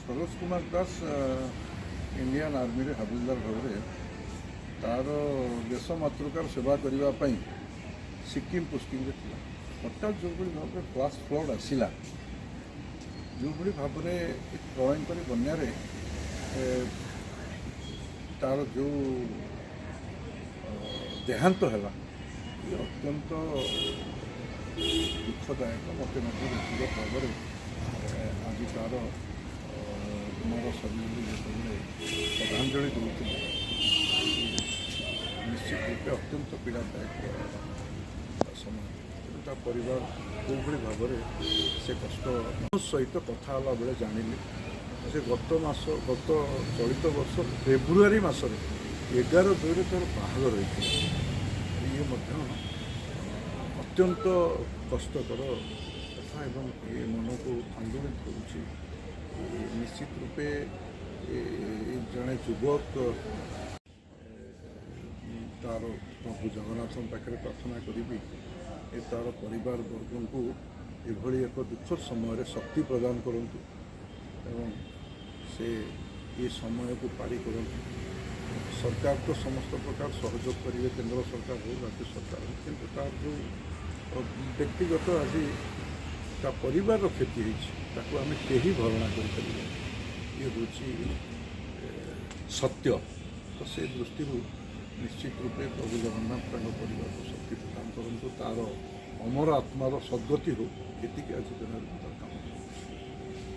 Saroj Kumar Das Indian army रे हाबिलदार भाव तार देश मातृकार सेवा करने सिक्किम पोस्टिंग थी हठात जो भाव फ्लाश फ्लड आसला जो भाव में प्रलयंकर बन्यारे तार जो देहांत है ये अत्यंत दुखदायक मत व्यक्तिगत भाव में आज तार मोर शरीर जो श्रद्धांजलि दूसरी निश्चित रूपे अत्यंत पीड़ादायक समय परिवार जो भाव में से कष्ट सहित कथा बेले जानिली से गत चलित वर्ष फेब्रुआरी मसरे 11/2 तार बाहागर होता ये अत्यंत कष्टकर कथा एवं ये मन को आंदोलित करुच्ची निश्चित रूपे जड़े युवक तार प्रभु जगन्नाथ पाखे प्रार्थना करी तार परिवार वर्ग को एभली एक दुख समय शक्ति प्रदान करंतु एवं से ये समय को पारी करंतु सरकार तो समस्त प्रकार सहयोग करेंगे केंद्र सरकार हो राज्य सरकार हो किंतु तार जो व्यक्तिगत आज ता परिवार क्षति होती आम कहीं भरणा कर ये हूँ सत्य तो से दृष्टि निश्चित रूपे प्रभु जगन्नाथ परिवार को शक्ति प्रदान करूँ तार अमर आत्मार सद्गति हो ये आज दिन